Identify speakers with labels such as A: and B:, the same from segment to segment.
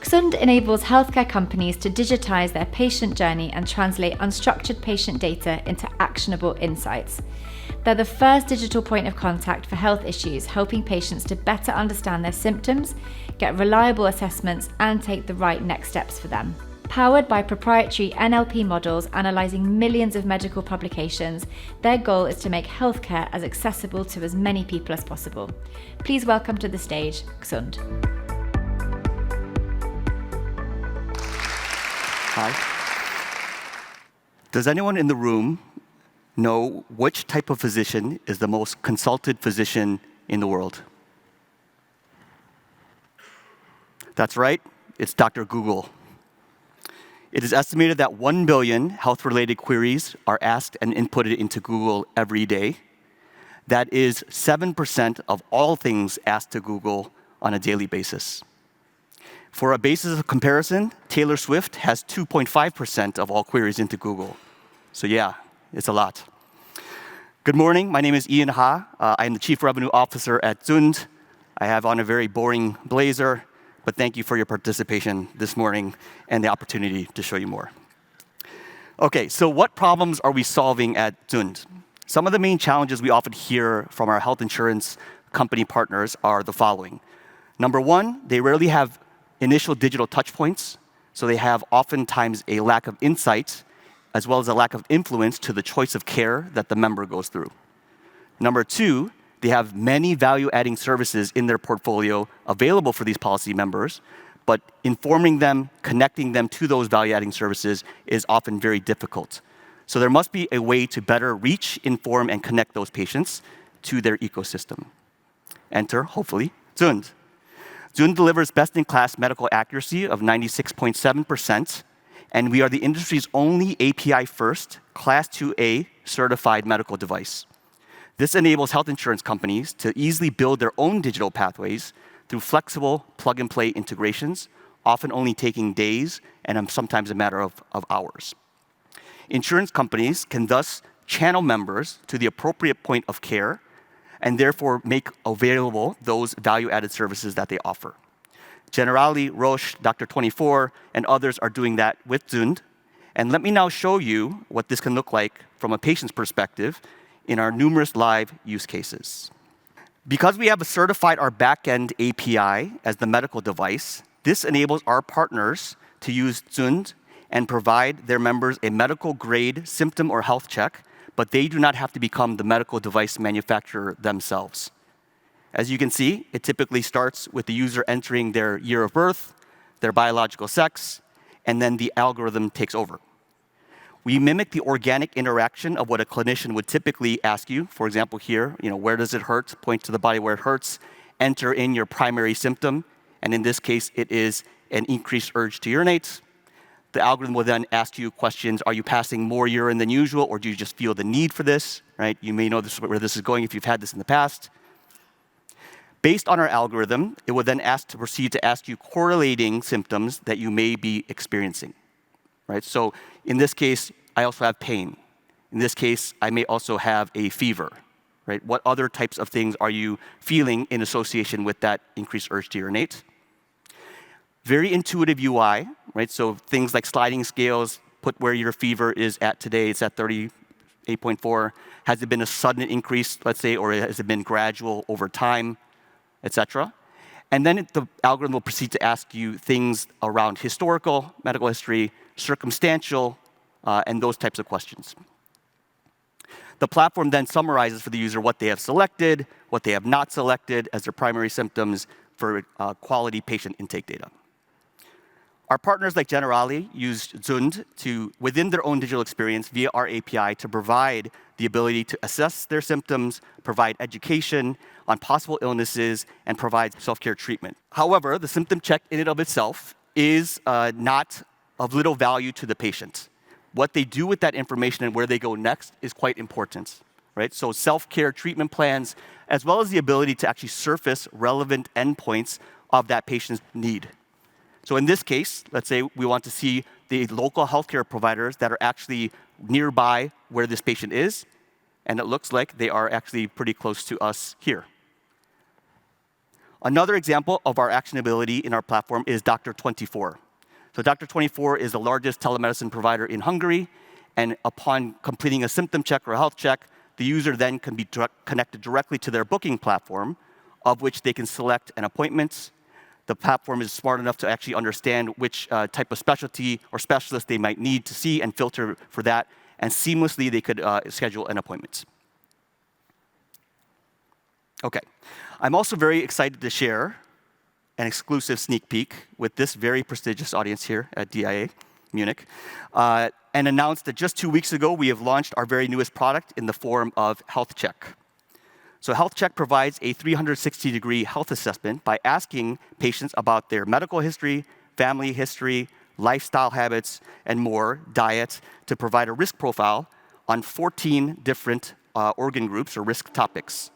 A: XUND enables healthcare companies to digitize their patient journey and translate unstructured patient data into actionable insights. They're the first digital point of contact for health issues, helping patients to better understand their symptoms, get reliable assessments, and take the right next steps for them. Powered by proprietary NLP models analysing millions of medical publications, their goal is to make healthcare as accessible to as many people as possible. Please welcome to the stage, XUND.
B: Hi. Does anyone in the room know which type of physician is the most consulted physician in the world? That's right, it's Dr. Google. It is estimated that 1 billion health-related queries are asked and inputted into Google every day. That is 7% of all things asked to Google on a daily basis. For a basis of comparison, Taylor Swift has 2.5% of all queries into Google. So yeah, it's a lot. Good morning, my name is Ian Ha. I am the Chief Revenue Officer at XUND. I have on a very boring blazer, but thank you for your participation this morning and the opportunity to show you more. Okay, so what problems are we solving at XUND? Some of the main challenges we often hear from our health insurance company partners are the following. Number one, they rarely have initial digital touch points, so they have oftentimes a lack of insight as well as a lack of influence to the choice of care that the member goes through. Number two, they have many value-adding services in their portfolio available for these policy members, but informing them, connecting them to those value-adding services is often very difficult. So there must be a way to better reach, inform, and connect those patients to their ecosystem. Enter, hopefully, XUND. XUND delivers best-in-class medical accuracy of 96.7%, and we are the industry's only API-first, Class 2A certified medical device. This enables health insurance companies to easily build their own digital pathways through flexible plug-and-play integrations, often only taking days and sometimes a matter of hours. Insurance companies can thus channel members to the appropriate point of care and therefore make available those value-added services that they offer. Generali, Roche, Dr. 24, and others are doing that with XUND. And let me now show you what this can look like from a patient's perspective in our numerous live use cases. Because we have certified our back-end API as the medical device, this enables our partners to use XUND and provide their members a medical-grade symptom or health check, but they do not have to become the medical device manufacturer themselves. As you can see, it typically starts with the user entering their year of birth, their biological sex, and then the algorithm takes over. We mimic the organic interaction of what a clinician would typically ask you. For example, here, where does it hurt? Point to the body where it hurts. Enter in your primary symptom, and in this case, it is an increased urge to urinate. The algorithm will then ask you questions. Are you passing more urine than usual, or do you just feel the need for this? Right? You may know where this is going if you've had this in the past. Based on our algorithm, it will then proceed to ask you correlating symptoms that you may be experiencing. Right? So in this case, I also have pain. In this case, I may also have a fever. Right? What other types of things are you feeling in association with that increased urge to urinate? Very intuitive UI, right? So things like sliding scales, put where your fever is at today, it's at 38.4. Has it been a sudden increase, let's say, or has it been gradual over time, etc.? And then the algorithm will proceed to ask you things around historical medical history, circumstantial, and those types of questions. The platform then summarizes for the user what they have selected, what they have not selected as their primary symptoms for quality patient intake data. Our partners like Generali use XUND within their own digital experience via our API to provide the ability to assess their symptoms, provide education on possible illnesses, and provide self-care treatment. However, the symptom check in and of itself is not of little value to the patient. What they do with that information and where they go next is quite important. Right? So self-care treatment plans, as well as the ability to actually surface relevant endpoints of that patient's need. So in this case, let's say we want to see the local healthcare providers that are actually nearby where this patient is, and it looks like they are actually pretty close to us here. Another example of our actionability in our platform is Dr.24. So Dr.24 is the largest telemedicine provider in Hungary, and upon completing a symptom check or a health check, the user then can be connected directly to their booking platform, of which they can select an appointment. The platform is smart enough to actually understand which type of specialty or specialist they might need to see and filter for that, and seamlessly they could schedule an appointment. Okay, I'm also very excited to share an exclusive sneak peek with this very prestigious audience here at DIA Munich, and announce that just 2 weeks ago we have launched our very newest product in the form of Health Check. So Health Check provides a 360-degree health assessment by asking patients about their medical history, family history, lifestyle habits, and more, diet, to provide a risk profile on 14 different organ groups or risk topics.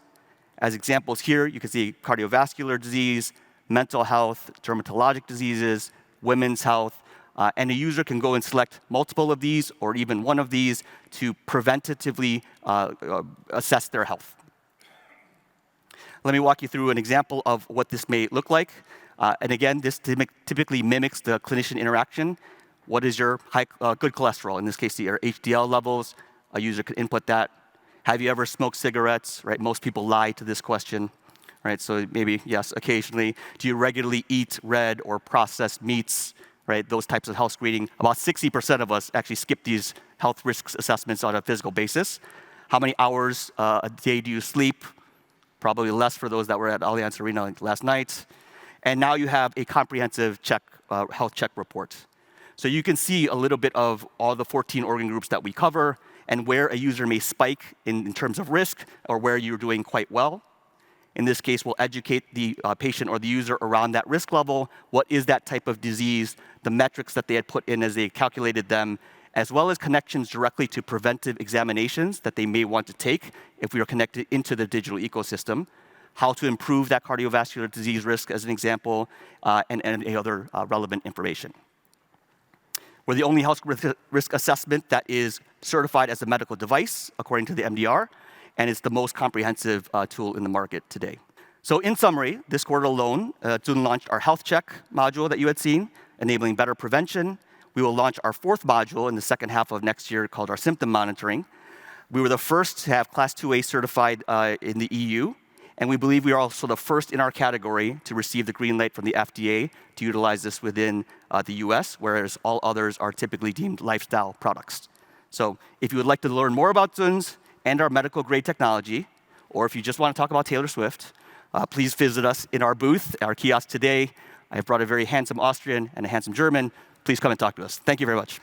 B: As examples here, you can see cardiovascular disease, mental health, dermatologic diseases, women's health, and a user can go and select multiple of these or even one of these to preventatively assess their health. Let me walk you through an example of what this may look like. And again, this typically mimics the clinician interaction. What is your good cholesterol? In this case, your HDL levels. A user could input that. Have you ever smoked cigarettes? Right? Most people lie to this question. Right? So maybe, yes, occasionally. Do you regularly eat red or processed meats? Right? Those types of health screening. About 60% of us actually skip these health risk assessments on a physical basis. How many hours a day do you sleep? Probably less for those that were at Allianz Arena last night. And now you have a comprehensive health check report. So you can see a little bit of all the 14 organ groups that we cover and where a user may spike in terms of risk or where you're doing quite well. In this case, we'll educate the patient or the user around that risk level. What is that type of disease, the metrics that they had put in as they calculated them, as well as connections directly to preventive examinations that they may want to take if we are connected into the digital ecosystem, how to improve that cardiovascular disease risk as an example, and any other relevant information. We're the only health risk assessment that is certified as a medical device according to the MDR, and it's the most comprehensive tool in the market today. So in summary, this quarter alone, XUND launched our Health Check module that you had seen, enabling better prevention. We will launch our 4th module in the second half of next year called our symptom monitoring. We were the first to have Class 2A certified in the EU, and we believe we are also the first in our category to receive the green light from the FDA to utilize this within the US, whereas all others are typically deemed lifestyle products. So if you would like to learn more about XUND and our medical-grade technology, or if you just want to talk about Taylor Swift, please visit us in our booth, our kiosk today. I have brought a very handsome Austrian and a handsome German. Please come and talk to us. Thank you very much.